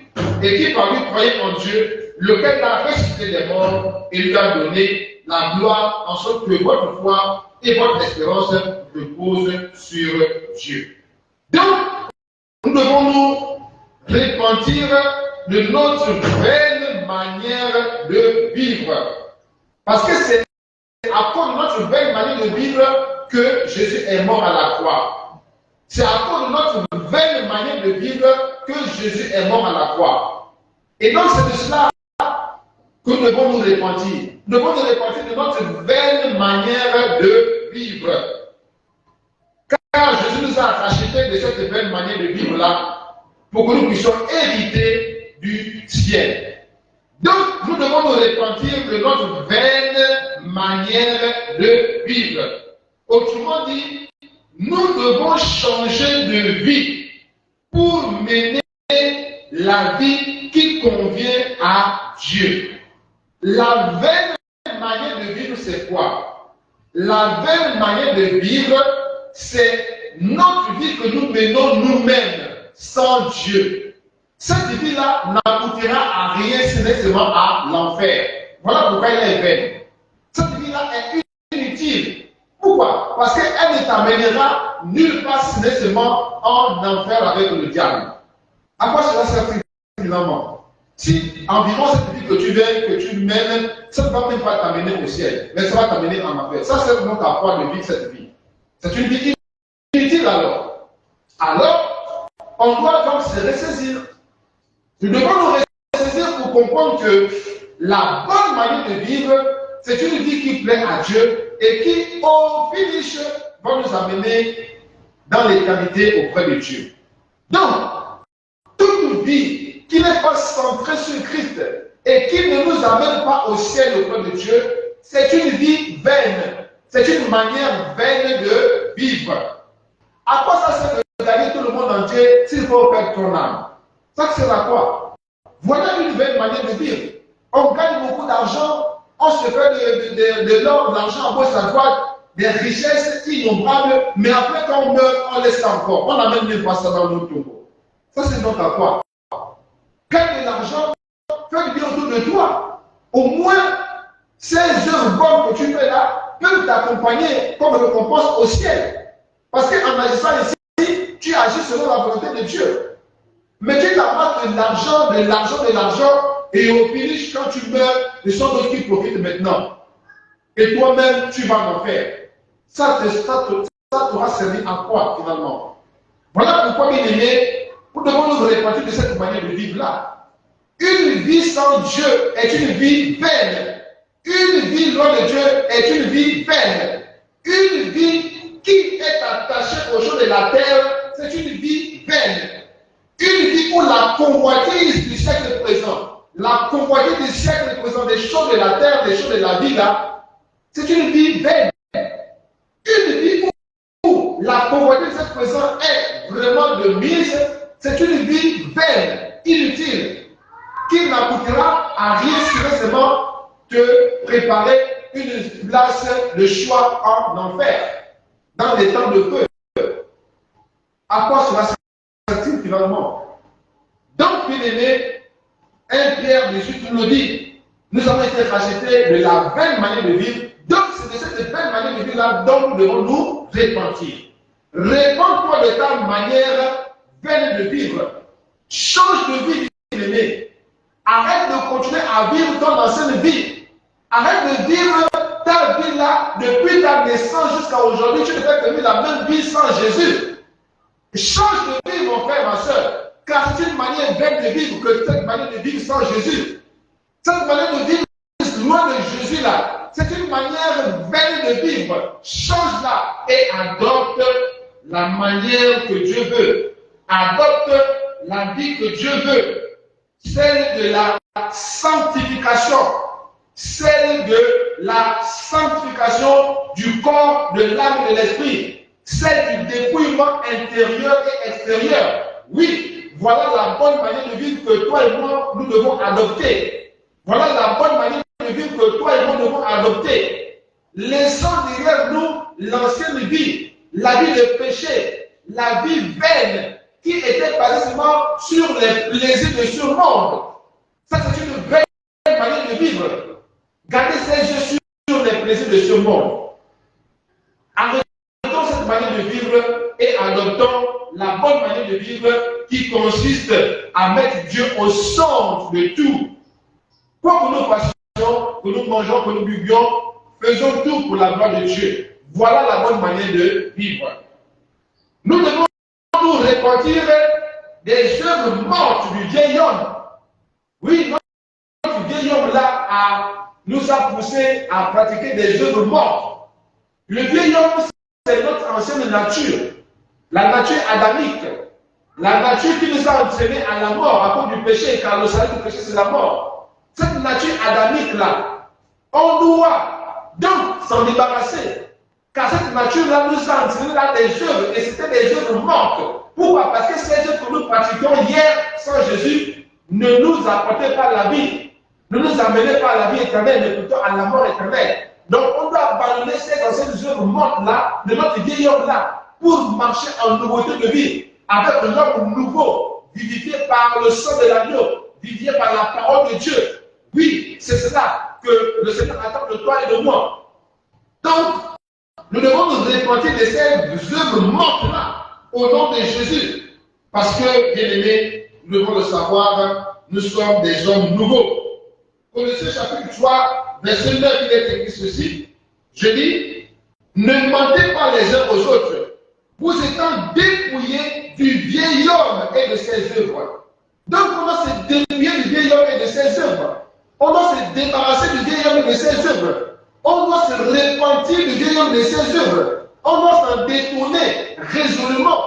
croyait en Dieu, lequel l'a ressuscité des morts et lui a donné la gloire, en sorte que votre foi et votre espérance reposent sur Dieu. Donc, nous devons nous repentir de notre vaine manière de vivre. Parce que c'est à cause de notre vaine manière de vivre que Jésus est mort à la croix. C'est à cause de notre vaine manière de vivre que Jésus est mort à la croix. Et donc c'est de cela que nous devons nous repentir. Nous devons nous repentir de notre vaine manière de vivre. Car Jésus nous a rachetés de cette vaine manière de vivre-là pour que nous puissions hériter du ciel. Donc, nous devons nous repentir de notre vaine manière de vivre. Autrement dit, nous devons changer de vie pour mener la vie qui convient à Dieu. La vaine manière de vivre, c'est quoi? La vaine manière de vivre, c'est notre vie que nous menons nous-mêmes, sans Dieu. Cette vie-là n'aboutira à rien, ce n'est seulement à l'enfer. Voilà pourquoi elle est vaine. Cette vie-là est inutile. Pourquoi? Parce qu'elle ne t'amènera nulle part si nécessairement en enfer avec le diable. À quoi cela sert finalement? Si environ cette vie que tu viens, que tu mènes, ça ne va même pas t'amener au ciel, mais ça va t'amener en enfer. Ça, c'est donc à quoi de vivre cette vie. C'est une vie inutile alors. Alors, on doit donc se ressaisir. Nous devons nous ressaisir pour comprendre que la bonne manière de vivre, c'est une vie qui plaît à Dieu et qui, au finish, va nous amener dans l'éternité auprès de Dieu. Donc, toute vie qui n'est pas centrée sur Christ et qui ne nous amène pas au ciel auprès de Dieu, c'est une vie vaine. C'est une manière vaine de vivre. À quoi ça sert de gagner tout le monde entier s'il faut perdre ton âme? Ça sert à quoi? Voilà une vaine manière de vivre. On gagne beaucoup d'argent, on se fait de l'or, de l'argent à gauche à droite, des richesses innombrables, mais après quand on meurt, on laisse ça encore. On n'amène même pas ça dans notre tombeau. Ça c'est donc à quoi? Gagne de l'argent, fais du bien autour de toi. Au moins, ces œuvres bonnes que tu fais là peuvent t'accompagner comme récompense au ciel. Parce qu'en agissant ici, tu agis selon la volonté de Dieu. Mais tu t'amasses de l'argent, et au finish, quand tu meurs, ce sont d'autres qui profitent maintenant. Et toi-même, tu vas en faire. Ça t'aura servi à quoi finalement? Voilà pourquoi, bien aimé, nous devons nous repentir de cette manière de vivre-là. Une vie sans Dieu est une vie vaine. Une vie loin de Dieu est une vie vaine. Une vie qui est attachée aux choses de la terre, c'est une vie vaine. Une vie où la convoitise du siècle présent, la convoitise du siècle présent, des choses de la terre, des choses de la vie là, c'est une vie vaine. Une vie où la convoitise du siècle présent est vraiment de mise, c'est une vie vaine, inutile, qui n'aboutira à rien si seulement te préparer une place de choix en enfer, dans les temps de feu. À quoi cela sert-il finalement? Donc, bien aimé, 1 Pierre 18 nous dit, nous avons été rachetés de la vaine manière de vivre. Donc, c'est de cette vaine manière de vivre-là dont nous devons nous repentir. Réponds-toi de ta manière vaine de vivre. Change de vie, bien aimé. Arrête de continuer à vivre ton ancienne vie. Arrête de vivre ta vie là depuis ta naissance jusqu'à aujourd'hui. Tu ne fais que vivre la même vie sans Jésus. Change de vie, mon frère, ma soeur. Car c'est une manière vaine de vivre que cette manière de vivre sans Jésus. Cette manière de vivre loin de Jésus là, c'est une manière vaine de vivre. Change-la et adopte la manière que Dieu veut. Adopte la vie que Dieu veut. Celle de la sanctification. Celle de la sanctification du corps, de l'âme et de l'esprit. Celle du dépouillement intérieur et extérieur. Oui, voilà la bonne manière de vivre que toi et moi, nous devons adopter. Voilà la bonne manière de vivre que toi et moi devons adopter. Laissons derrière nous l'ancienne vie, la vie de péché, la vie vaine, qui était basée seulement sur les plaisirs de ce monde. Ça, c'est une vaine manière de vivre. Gardez ses yeux sur les plaisirs de ce monde. Arrêtons cette manière de vivre et adoptons la bonne manière de vivre qui consiste à mettre Dieu au centre de tout. Quoi que nous fassions, que nous mangeons, que nous buvions, faisons tout pour la gloire de Dieu. Voilà la bonne manière de vivre. Nous devons nous repentir des œuvres mortes du vieil homme. Oui, notre vieil homme là nous a poussé à pratiquer des œuvres mortes. Le vieil homme, c'est notre ancienne nature, la nature adamique, la nature qui nous a entraînés à la mort à cause du péché, car le salaire du péché, c'est la mort. Cette nature adamique-là, on doit donc s'en débarrasser, car cette nature-là nous a entraînés dans des œuvres, et c'était des œuvres mortes. Pourquoi? Parce que ces œuvres que nous pratiquions hier sans Jésus ne nous apportaient pas la vie, ne nous amenaient pas à la vie éternelle, mais plutôt à la mort éternelle. Donc on doit abandonner ces anciennes œuvres mortes-là, de notre vieil homme-là, pour marcher en nouveauté de vie, avec un homme nouveau, vivifié par le sang de l'agneau, vivifié par la parole de Dieu. Oui, c'est cela que le Seigneur attend de toi et de moi. Donc, nous devons nous repentir de ces œuvres mortes-là, au nom de Jésus. Parce que, bien aimés, nous devons le savoir, nous sommes des hommes nouveaux. Colossiens chapitre 3, verset 9, il est écrit ceci. Je dis, ne mentez pas les uns aux autres, vous étant dépouillés du vieil homme et de ses œuvres. Donc, on doit se dépouiller du vieil homme et de ses œuvres. On doit se débarrasser du vieil homme et de ses œuvres. On doit se repentir du vieil homme et de ses œuvres. On doit s'en détourner résolument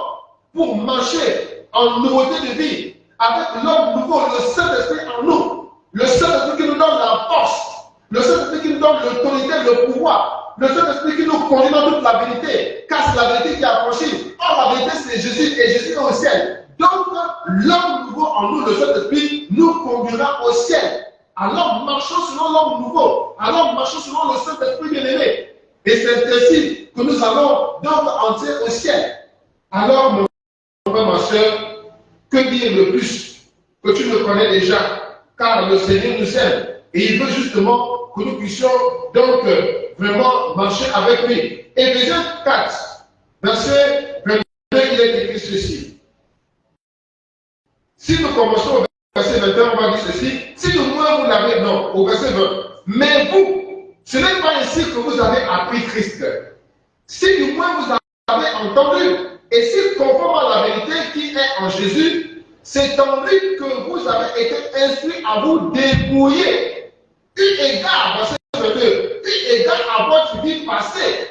pour marcher en nouveauté de vie avec l'homme nouveau, le Saint-Esprit en nous. Le Saint-Esprit qui nous donne la force. Le Saint-Esprit qui nous donne l'autorité, le pouvoir. Le Saint-Esprit qui nous conduit dans toute la vérité. Car c'est la vérité qui est affranchie. Or, la vérité, c'est Jésus et Jésus est au ciel. Donc, l'homme nouveau en nous, le Saint-Esprit, nous conduira au ciel. Alors, marchons selon l'homme nouveau. Alors, marchons selon le Saint-Esprit bien-aimé. Et c'est ainsi que nous allons donc entrer au ciel. Alors, mon frère, ma soeur, que dire de plus que tu le connais déjà? Car le Seigneur nous aime. Et il veut justement que nous puissions donc vraiment marcher avec lui. Éphésiens 4, verset 22, il est écrit ceci. Si nous commençons au verset 21, on va dire ceci. Si au moins vous l'avez, non, au verset 20. Mais vous, ce n'est pas ainsi que vous avez appris Christ. Si du moins vous avez entendu, et si conforme à la vérité qui est en Jésus, c'est en lui que vous avez été instruits à vous dépouiller. Eu égard, verset 22, eu égard à votre vie passée,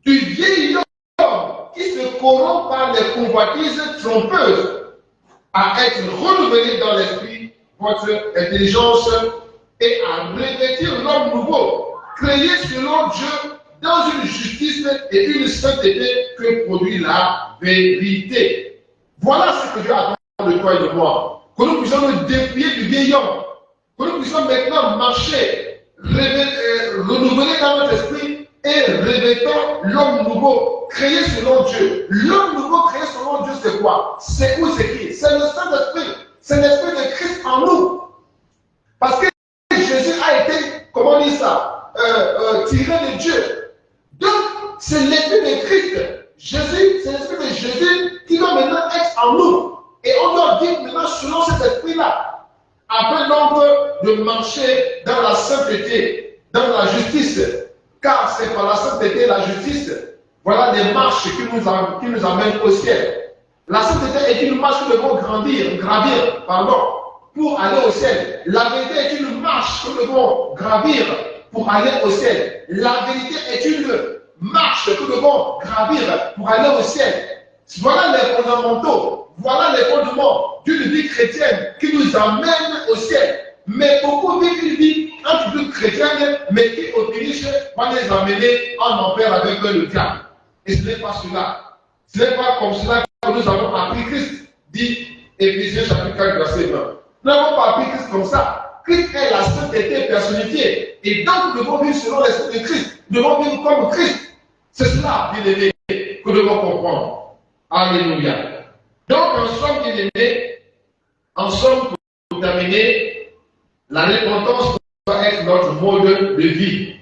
du vieil homme qui se corrompt par les convoitises trompeuses, à être renouvelé dans l'esprit, votre intelligence, et à revêtir l'homme nouveau, créé selon Dieu dans une justice et une sainteté que produit la vérité. Voilà ce que Dieu attend de toi et de moi. Que nous puissions nous dépouiller du vieil homme. Que nous puissions maintenant marcher, renouveler dans notre esprit et revêtant l'homme nouveau, créé selon Dieu. L'homme nouveau créé selon Dieu, c'est quoi? C'est où c'est qui? C'est le Saint-Esprit. C'est l'Esprit de Christ en nous. Parce que Jésus a été, comment on dit ça, tiré de Dieu. Donc, c'est l'Esprit de Christ. Jésus, c'est l'Esprit de Jésus qui doit maintenant être en nous. Et on doit vivre maintenant selon cet esprit-là. Afin donc de marcher dans la sainteté, dans la justice. Car c'est par la sainteté et la justice. Voilà les marches qui nous amènent au ciel. La sainteté est une marche que nous devons gravir, pour aller au ciel. La vérité est une marche que nous devons gravir pour aller au ciel. La vérité est une marche que nous devons gravir pour aller au ciel. Voilà les fondamentaux, voilà les fondements d'une vie chrétienne qui nous amène au ciel. Mais beaucoup vivent une vie un petit peu chrétienne, mais qui au finish va les amener en enfer avec le diable. Et ce n'est pas cela. Ce n'est pas comme cela que nous avons appris Christ, dit Éphésiens chapitre 4, verset 20. Nous n'avons pas appris Christ comme ça. Christ est la sainteté personnifiée. Et donc nous devons vivre selon l'esprit de Christ. Nous devons vivre comme Christ. C'est cela, bien aimé, que nous devons comprendre. Alléluia. Donc, en somme, bien aimé, en somme, pour terminer, la repentance doit être notre mode de vie,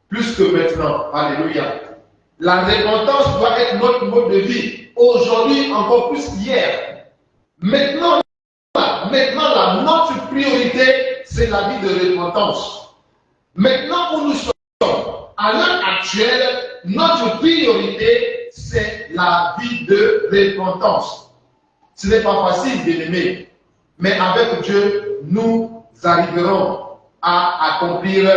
plus que maintenant. Alléluia. La repentance doit être notre mode de vie, aujourd'hui encore plus qu'hier. Maintenant, notre priorité, c'est la vie de repentance. Maintenant où nous sommes, à l'heure actuelle, notre priorité, c'est la vie de repentance. Ce n'est pas facile, bien-aimé, mais avec Dieu, nous arriverons à accomplir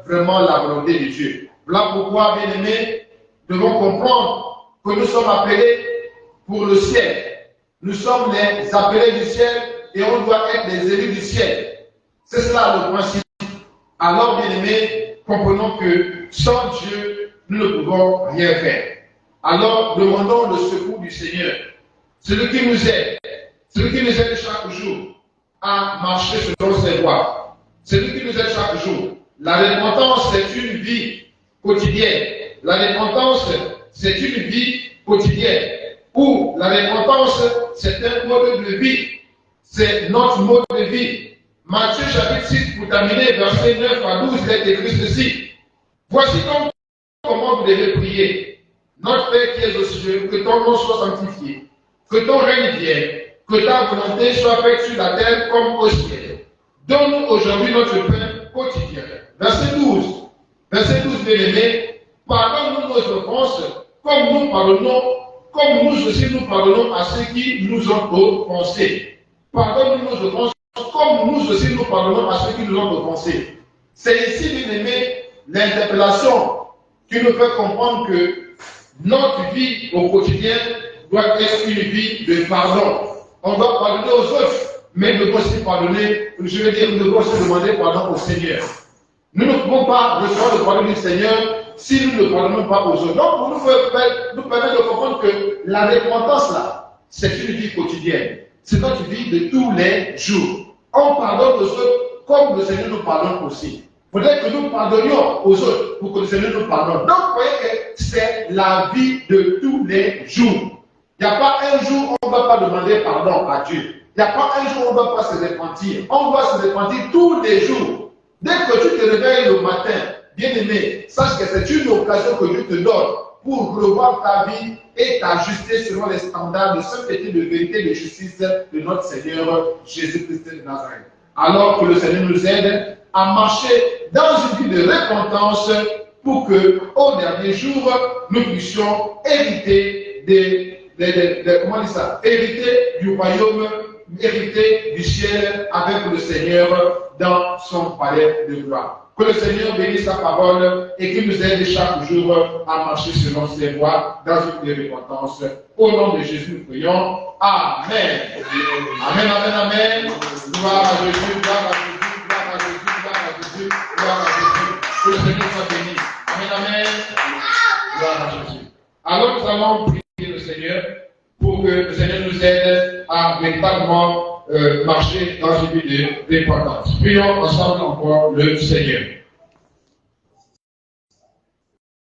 vraiment la volonté de Dieu. Voilà pourquoi, bien-aimé, nous devons comprendre que nous sommes appelés pour le ciel. Nous sommes les appelés du ciel et on doit être des élus du ciel. C'est cela le principe. Alors, bien-aimé, comprenons que sans Dieu, nous ne pouvons rien faire. Alors, demandons le secours du Seigneur. Celui qui nous aide chaque jour à marcher selon ses voies. Celui qui nous aide chaque jour. La repentance, c'est une vie quotidienne. La repentance, c'est une vie quotidienne. Ou la repentance, c'est un mode de vie. C'est notre mode de vie. Matthieu chapitre 6, pour terminer, verset 9 à 12, il est écrit ceci. Voici donc comment vous devez prier. Notre Père qui es aux cieux, que ton nom soit sanctifié, que ton règne vienne, que ta volonté soit faite sur la terre comme au ciel. Donne-nous aujourd'hui notre pain quotidien. Verset 12. Verset 12, bien-aimé, pardonne-nous nos offenses, comme nous pardonnons, comme nous aussi nous pardonnons à ceux qui nous ont offensés. Pardonne-nous nos offenses, comme nous aussi nous pardonnons à ceux qui nous ont offensés. C'est ici, bien-aimé, l'interpellation qui nous fait comprendre que notre vie au quotidien doit être une vie de pardon. On doit pardonner aux autres, mais nous devons aussi pardonner, je veux dire, nous devons aussi demander pardon au Seigneur. Nous ne pouvons pas recevoir le pardon du Seigneur si nous ne pardonnons pas aux autres. Donc, pour nous permettre de comprendre que la repentance, là, c'est une vie quotidienne. C'est notre vie de tous les jours. On pardonne aux autres comme le Seigneur nous pardonne aussi. Il faudrait que nous pardonnions aux autres pour que le Seigneur nous pardonne. Donc, vous voyez que c'est la vie de tous les jours. Il n'y a pas un jour où on ne va pas demander pardon à Dieu. Il n'y a pas un jour où on ne va pas se repentir. On doit se repentir tous les jours. Dès que tu te réveilles le matin, bien-aimé, sache que c'est une occasion que Dieu te donne pour revoir ta vie et t'ajuster selon les standards de sainteté, de vérité, de justice de notre Seigneur Jésus-Christ de Nazareth. Alors que le Seigneur nous aide à marcher dans une vie de repentance pour que, au dernier jour, nous puissions hériter comment dire ça, hériter du royaume, hériter du ciel avec le Seigneur dans son palais de gloire. Que le Seigneur bénisse sa parole et qu'il nous aide chaque jour à marcher selon ses voies dans une vie de repentance. Au nom de Jésus, nous prions. Amen. Amen, amen, amen. Gloire à Jésus, gloire à Jésus, gloire à Jésus, gloire à Jésus, gloire à Jésus. Que le Seigneur soit béni. Amen, amen. Gloire à Jésus. Alors nous allons prier le Seigneur pour que le Seigneur nous aide à véritablement marcher dans une vie de repentance. Prions ensemble encore le Seigneur.